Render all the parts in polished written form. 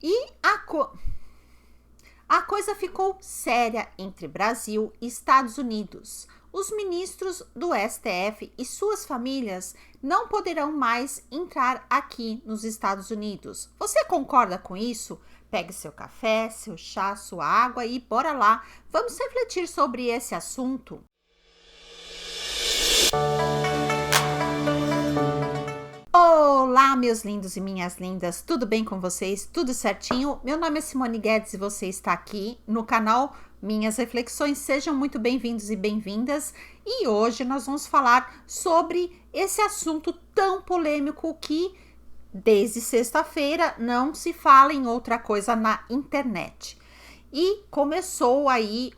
E a coisa ficou séria entre Brasil e Estados Unidos. Os ministros do STF e suas famílias não poderão mais entrar aqui nos Estados Unidos. Você concorda com isso? Pegue seu café, seu chá, sua água e bora lá. Vamos refletir sobre esse assunto. Olá, meus lindos e minhas lindas, tudo bem com vocês? Tudo certinho? Meu nome é Simone Guedes e você está aqui no canal Minhas Reflexões. Sejam muito bem-vindos e bem-vindas. E hoje nós vamos falar sobre esse assunto tão polêmico que desde sexta-feira não se fala em outra coisa na internet. E começou aí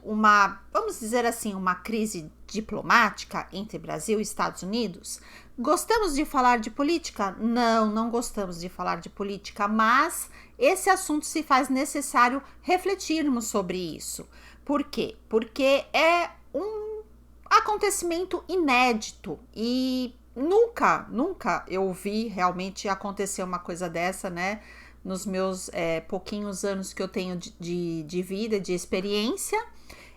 vamos dizer assim, uma crise diplomática entre Brasil e Estados Unidos. Gostamos de falar de política? Não gostamos de falar de política, mas esse assunto se faz necessário refletirmos sobre isso. Por quê? Porque é um acontecimento inédito e nunca eu vi realmente acontecer uma coisa dessa, né? Nos meus pouquinhos anos que eu tenho de vida, de experiência,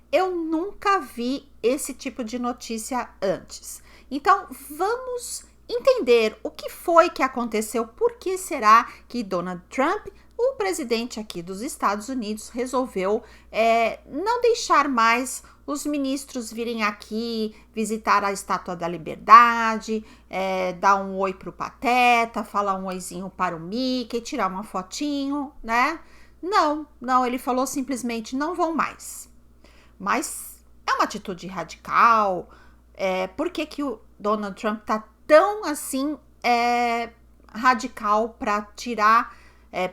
eu nunca vi esse tipo de notícia antes. Então, vamos entender o que foi que aconteceu, por que será que Donald Trump, o presidente aqui dos Estados Unidos, resolveu não deixar mais os ministros virem aqui visitar a Estátua da Liberdade, dar um oi pro Pateta, falar um oizinho para o Mickey, tirar uma fotinho, né? Não, ele falou simplesmente não vão mais. Mas é uma atitude radical. Por que o Donald Trump tá tão assim radical para tirar,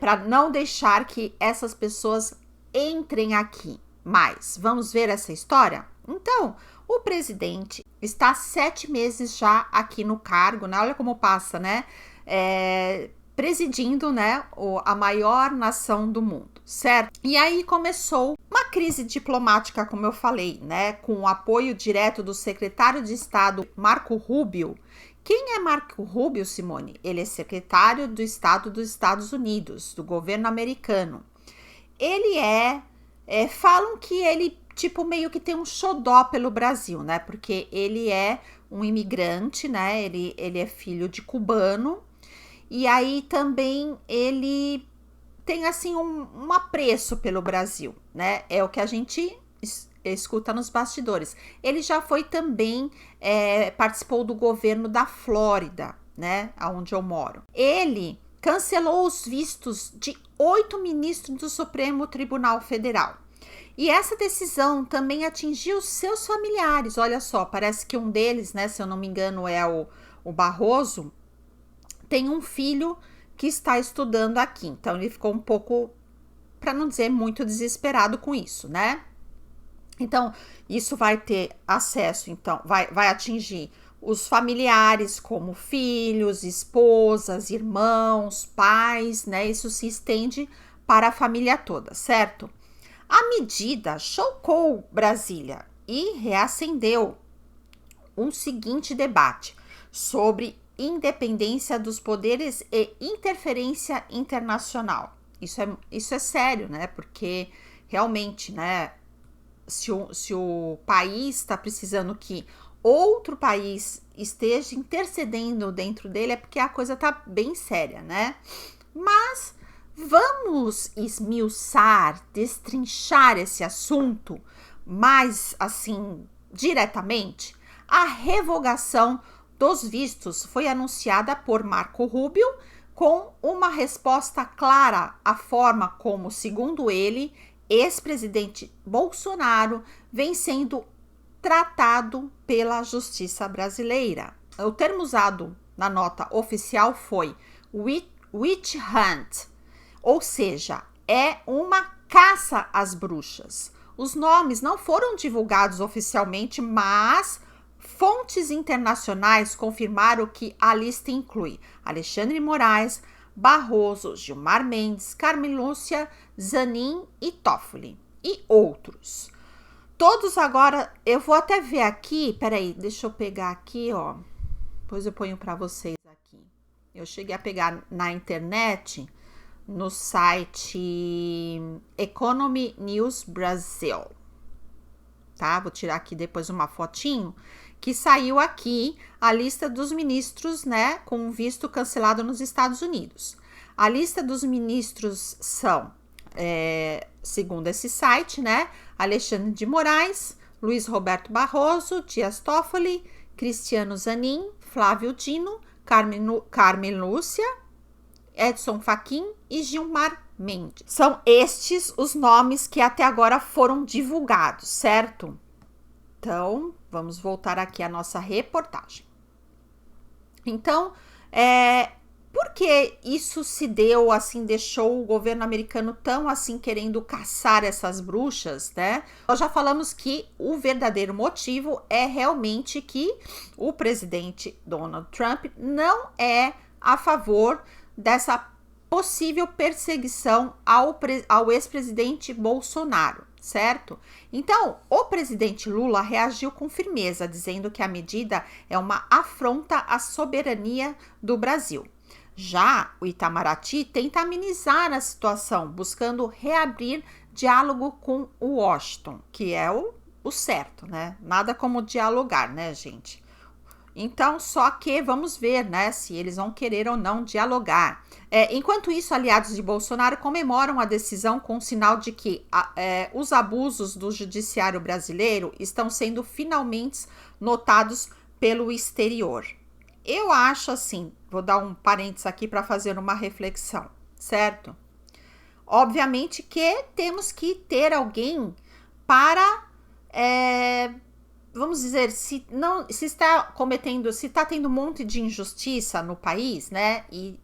para não deixar que essas pessoas entrem aqui mais? Vamos ver essa história? Então, o presidente está há 7 meses já aqui no cargo, né? Olha como passa, né? Presidindo, né, a maior nação do mundo, certo? E aí começou uma crise diplomática, como eu falei, né, com o apoio direto do secretário de Estado Marco Rubio. Quem é Marco Rubio, Simone? Ele é secretário do Estado dos Estados Unidos, do governo americano. Ele falam que ele, tipo, meio que tem um xodó pelo Brasil, né, porque ele é um imigrante, né, ele é filho de cubano. E aí também ele tem assim um apreço pelo Brasil, né? É o que a gente escuta nos bastidores. Ele já foi também, participou do governo da Flórida, né? Onde eu moro. Ele cancelou os vistos de 8 ministros do Supremo Tribunal Federal. E essa decisão também atingiu seus familiares. Olha só, parece que um deles, né? Se eu não me engano, é o Barroso, tem um filho que está estudando aqui. Então, ele ficou um pouco, para não dizer muito, desesperado com isso, né? Então, isso vai ter acesso, então, vai atingir os familiares, como filhos, esposas, irmãos, pais, né? Isso se estende para a família toda, certo? A medida chocou Brasília e reacendeu um seguinte debate sobre independência dos poderes e interferência internacional. Isso é sério, né? Porque realmente, né? Se o país está precisando que outro país esteja intercedendo dentro dele, é porque a coisa tá bem séria, né? Mas vamos esmiuçar, destrinchar esse assunto mais assim diretamente. A revogação dos vistos foi anunciada por Marco Rubio com uma resposta clara à forma como, segundo ele, ex-presidente Bolsonaro vem sendo tratado pela justiça brasileira. O termo usado na nota oficial foi witch hunt, ou seja, é uma caça às bruxas. Os nomes não foram divulgados oficialmente, mas fontes internacionais confirmaram que a lista inclui Alexandre de Moraes, Barroso, Gilmar Mendes, Carmen Lúcia, Zanin e Toffoli e outros. Todos agora, eu vou até ver aqui, peraí, deixa eu pegar aqui, ó, depois eu ponho para vocês aqui. Eu cheguei a pegar na internet, no site Economy News Brasil, tá? Vou tirar aqui depois uma fotinho, que saiu aqui a lista dos ministros, né, com visto cancelado nos Estados Unidos. A lista dos ministros são, segundo esse site, né, Alexandre de Moraes, Luiz Roberto Barroso, Dias Toffoli, Cristiano Zanin, Flávio Dino, Carmen Lúcia, Edson Fachin e Gilmar Mendes. São estes os nomes que até agora foram divulgados, certo? Então, vamos voltar aqui à nossa reportagem. Então, por que isso se deu assim, deixou o governo americano tão assim querendo caçar essas bruxas, né? Nós já falamos que o verdadeiro motivo é realmente que o presidente Donald Trump não é a favor dessa possível perseguição ao ex-presidente Bolsonaro, certo? Então, o presidente Lula reagiu com firmeza, dizendo que a medida é uma afronta à soberania do Brasil. Já o Itamaraty tenta amenizar a situação, buscando reabrir diálogo com o Washington, que é o certo, né? Nada como dialogar, né, gente? Então, só que vamos ver, né, se eles vão querer ou não dialogar. Enquanto isso, aliados de Bolsonaro comemoram a decisão com o sinal de que os abusos do judiciário brasileiro estão sendo finalmente notados pelo exterior. Eu acho assim, vou dar um parênteses aqui para fazer uma reflexão, certo? Obviamente que temos que ter alguém para, vamos dizer, se está tendo um monte de injustiça no país, né? E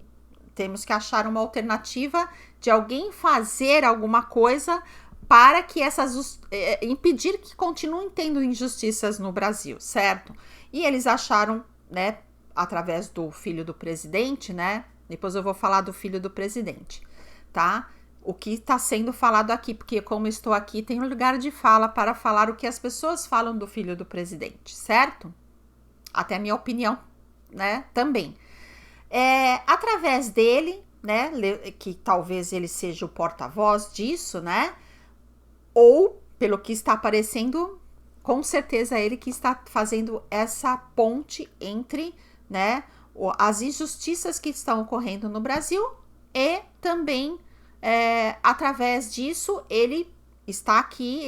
temos que achar uma alternativa de alguém fazer alguma coisa para que impedir que continuem tendo injustiças no Brasil, certo? E eles acharam, né, através do filho do presidente, né? Depois eu vou falar do filho do presidente, tá? O que está sendo falado aqui, porque como estou aqui, tem um lugar de fala para falar o que as pessoas falam do filho do presidente, certo? Até a minha opinião, né? Também. Através dele, né? Que talvez ele seja o porta-voz disso, né? Ou, pelo que está aparecendo, com certeza ele que está fazendo essa ponte entre, né, as injustiças que estão ocorrendo no Brasil e também, através disso, ele está aqui,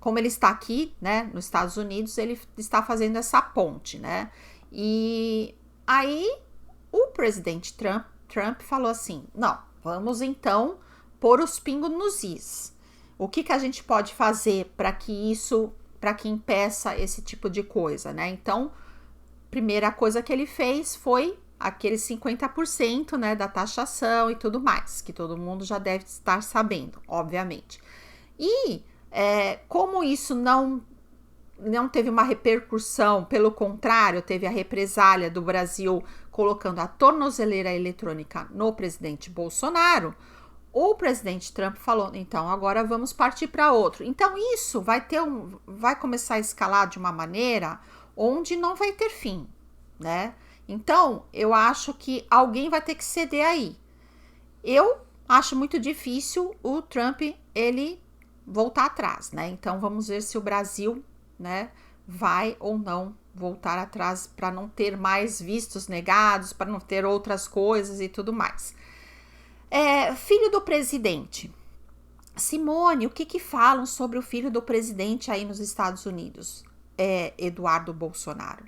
como ele está aqui, né, nos Estados Unidos, ele está fazendo essa ponte, né, e aí o presidente Trump falou assim, não, vamos então pôr os pingos nos is. O que a gente pode fazer para que impeça esse tipo de coisa, né? Então, primeira coisa que ele fez foi aqueles 50%, né, da taxação e tudo mais, que todo mundo já deve estar sabendo, obviamente. E como isso não teve uma repercussão, pelo contrário, teve a represália do Brasil colocando a tornozeleira eletrônica no presidente Bolsonaro, o presidente Trump falou, então agora vamos partir para outro. Então isso vai começar a escalar de uma maneira onde não vai ter fim, né? Então eu acho que alguém vai ter que ceder aí. Eu acho muito difícil o Trump ele voltar atrás, né? Então vamos ver se o Brasil, né, vai ou não voltar atrás para não ter mais vistos negados, para não ter outras coisas e tudo mais. Filho do presidente. Simone, o que falam sobre o filho do presidente aí nos Estados Unidos? Eduardo Bolsonaro.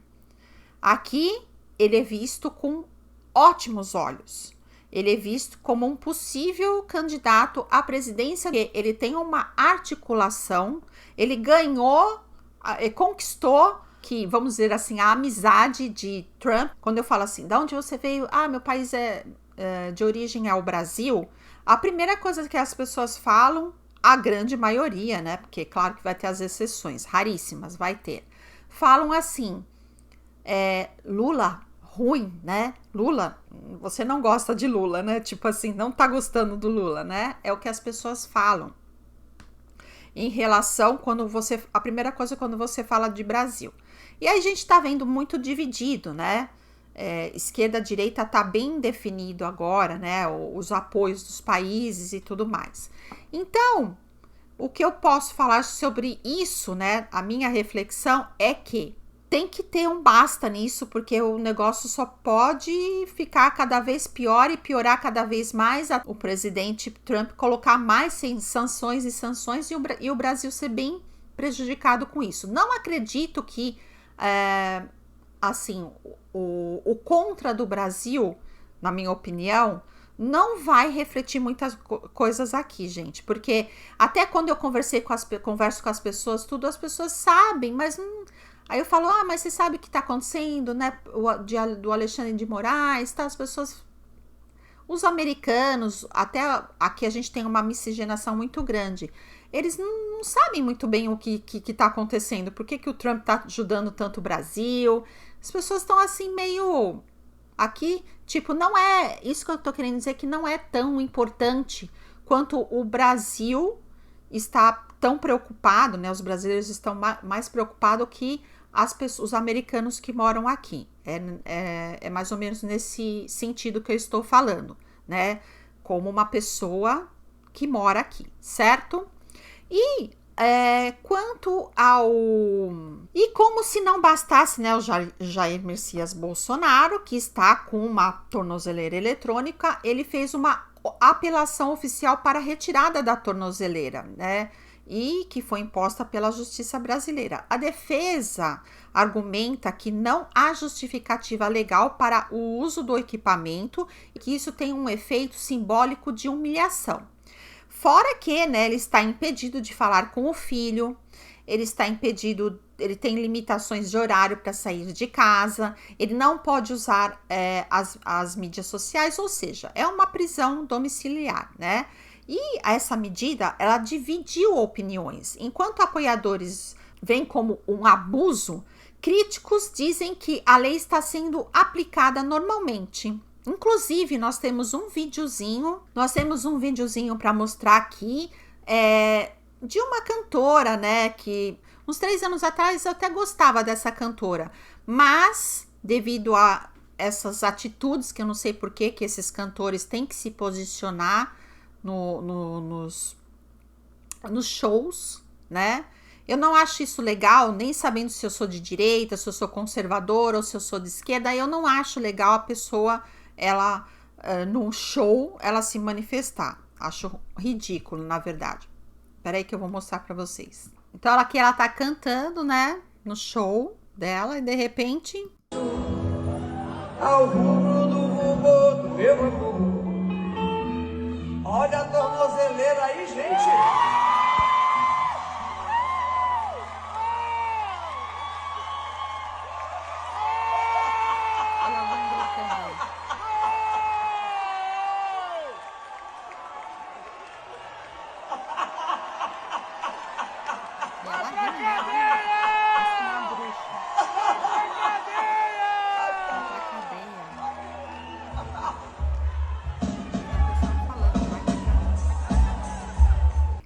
Aqui ele é visto com ótimos olhos. Ele é visto como um possível candidato à presidência. Ele tem uma articulação, ele ganhou, conquistou, que vamos dizer assim, a amizade de Trump. Quando eu falo assim, de onde você veio? Meu país de origem é o Brasil. A primeira coisa que as pessoas falam, a grande maioria, né? Porque claro que vai ter as exceções, raríssimas, vai ter. Falam assim, Lula, ruim, né? Lula, você não gosta de Lula, né? Tipo assim, não tá gostando do Lula, né? É o que as pessoas falam. Em relação, a primeira coisa quando você fala de Brasil. E aí a gente tá vendo muito dividido, né? esquerda-direita está bem definido agora, né? Os apoios dos países e tudo mais. Então, o que eu posso falar sobre isso, né? A minha reflexão é que tem que ter um basta nisso, porque o negócio só pode ficar cada vez pior e piorar cada vez mais. O presidente Trump colocar mais sanções e o Brasil ser bem prejudicado com isso. Não acredito que, assim, o contra do Brasil, na minha opinião, não vai refletir muitas coisas aqui, gente, porque até quando eu converso com as pessoas, as pessoas sabem, mas aí eu falo, mas você sabe o que tá acontecendo, né, do Alexandre de Moraes, tá, as pessoas, os americanos, até aqui a gente tem uma miscigenação muito grande, eles não sabem muito bem o que tá acontecendo, por que o Trump tá ajudando tanto o Brasil, as pessoas estão assim meio... Aqui, tipo, não é... Isso que eu tô querendo dizer, que não é tão importante quanto o Brasil está tão preocupado, né? Os brasileiros estão mais preocupados que os americanos que moram aqui. É mais ou menos nesse sentido que eu estou falando, né? Como uma pessoa que mora aqui, certo? E... quanto ao... E como se não bastasse, né, o Jair Messias Bolsonaro, que está com uma tornozeleira eletrônica, ele fez uma apelação oficial para a retirada da tornozeleira, né, e que foi imposta pela Justiça Brasileira. A defesa argumenta que não há justificativa legal para o uso do equipamento e que isso tem um efeito simbólico de humilhação. Fora que, né, ele está impedido de falar com o filho, ele tem limitações de horário para sair de casa, ele não pode usar as mídias sociais, ou seja, é uma prisão domiciliar, né? E essa medida, ela dividiu opiniões. Enquanto apoiadores veem como um abuso, críticos dizem que a lei está sendo aplicada normalmente. Inclusive, nós temos um videozinho para mostrar aqui de uma cantora, né, que uns 3 anos atrás eu até gostava dessa cantora, mas devido a essas atitudes, que eu não sei por que esses cantores têm que se posicionar nos shows, né, eu não acho isso legal, nem sabendo se eu sou de direita, se eu sou conservadora ou se eu sou de esquerda, eu não acho legal a pessoa... ela, num show, ela se manifestar. Acho ridículo, na verdade. Peraí que eu vou mostrar pra vocês. Então, aqui ela tá cantando, né? No show dela, e de repente... Ao rubro do vovô do meu amor. Olha a tornozeleira aí, gente.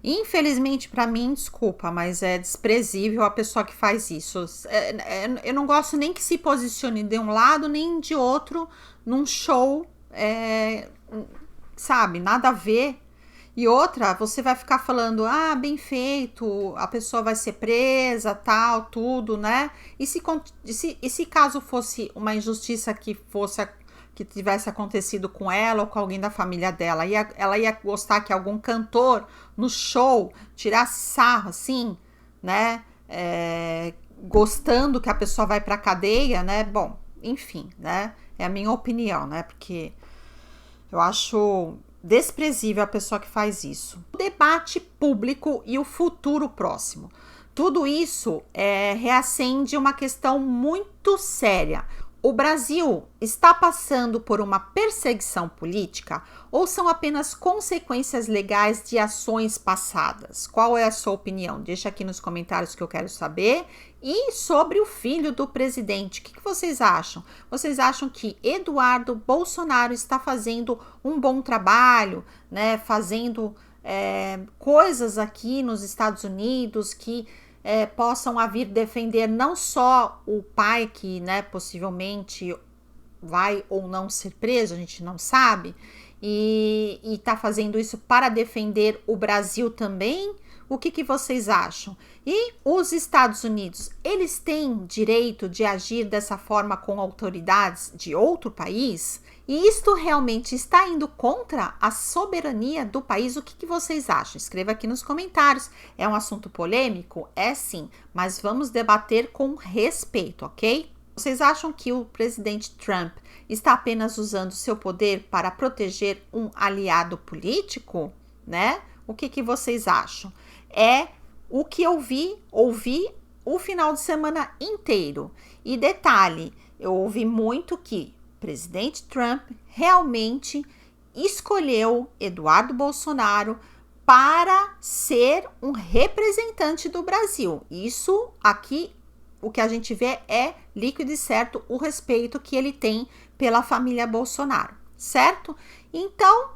Infelizmente, para mim, desculpa, mas é desprezível a pessoa que faz isso. Eu não gosto nem que se posicione de um lado nem de outro num show, sabe? Nada a ver. E outra, você vai ficar falando, bem feito, a pessoa vai ser presa, tal, tudo, né? E se caso fosse uma injustiça que tivesse acontecido com ela ou com alguém da família dela, ela ia gostar que algum cantor no show tirasse sarro, assim, né? Gostando que a pessoa vai pra cadeia, né? Bom, enfim, né? É a minha opinião, né? Porque eu acho desprezível a pessoa que faz isso. O debate público e o futuro próximo. Tudo isso reacende uma questão muito séria. O Brasil está passando por uma perseguição política ou são apenas consequências legais de ações passadas? Qual é a sua opinião? Deixa aqui nos comentários que eu quero saber. E sobre o filho do presidente, o que vocês acham? Vocês acham que Eduardo Bolsonaro está fazendo um bom trabalho, né? Fazendo coisas aqui nos Estados Unidos que possam vir defender não só o pai que, né, possivelmente vai ou não ser preso, a gente não sabe, e está fazendo isso para defender o Brasil também. O que vocês acham? E os Estados Unidos, eles têm direito de agir dessa forma com autoridades de outro país? E isto realmente está indo contra a soberania do país? O que vocês acham? Escreva aqui nos comentários. É um assunto polêmico? É sim, mas vamos debater com respeito, ok? Vocês acham que o presidente Trump está apenas usando seu poder para proteger um aliado político, né? O que vocês acham? É o que eu ouvi o final de semana inteiro. E detalhe, eu ouvi muito que o presidente Trump realmente escolheu Eduardo Bolsonaro para ser um representante do Brasil. Isso aqui, o que a gente vê é líquido e certo o respeito que ele tem pela família Bolsonaro, certo? Então,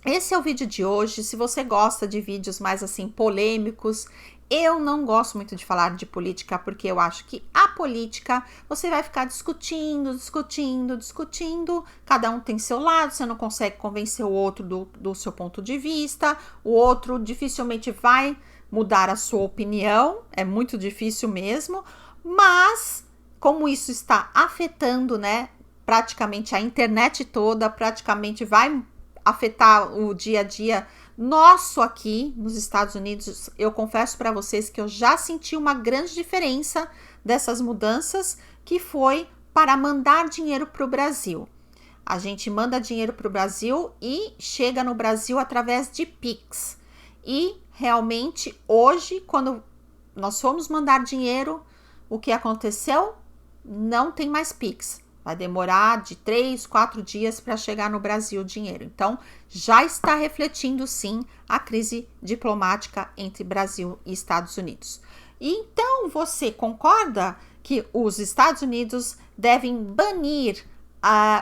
esse é o vídeo de hoje. Se você gosta de vídeos mais assim polêmicos, eu não gosto muito de falar de política, porque eu acho que a política você vai ficar discutindo, cada um tem seu lado, você não consegue convencer o outro do seu ponto de vista, o outro dificilmente vai mudar a sua opinião, é muito difícil mesmo, mas como isso está afetando, né, praticamente a internet toda, praticamente vai afetar o dia a dia nosso aqui nos Estados Unidos, eu confesso para vocês que eu já senti uma grande diferença dessas mudanças, que foi para mandar dinheiro para o Brasil. A gente manda dinheiro para o Brasil e chega no Brasil através de Pix. E realmente hoje, quando nós fomos mandar dinheiro, o que aconteceu? Não tem mais Pix. Vai demorar de 3, 4 dias para chegar no Brasil o dinheiro. Então, já está refletindo, sim, a crise diplomática entre Brasil e Estados Unidos. Então, você concorda que os Estados Unidos devem banir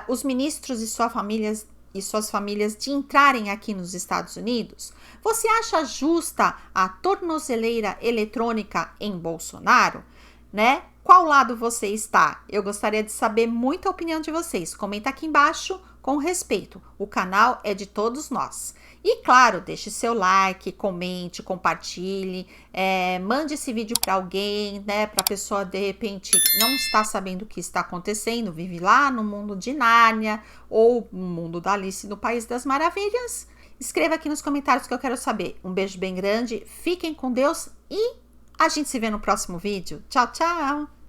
os ministros e suas famílias de entrarem aqui nos Estados Unidos? Você acha justa a tornozeleira eletrônica em Bolsonaro, né? Qual lado você está? Eu gostaria de saber muito a opinião de vocês. Comenta aqui embaixo com respeito. O canal é de todos nós. E claro, deixe seu like, comente, compartilhe, mande esse vídeo para alguém, né? Para a pessoa de repente não está sabendo o que está acontecendo, vive lá no mundo de Nárnia ou no mundo da Alice no País das Maravilhas. Escreva aqui nos comentários que eu quero saber. Um beijo bem grande, fiquem com Deus e a gente se vê no próximo vídeo. Tchau, tchau!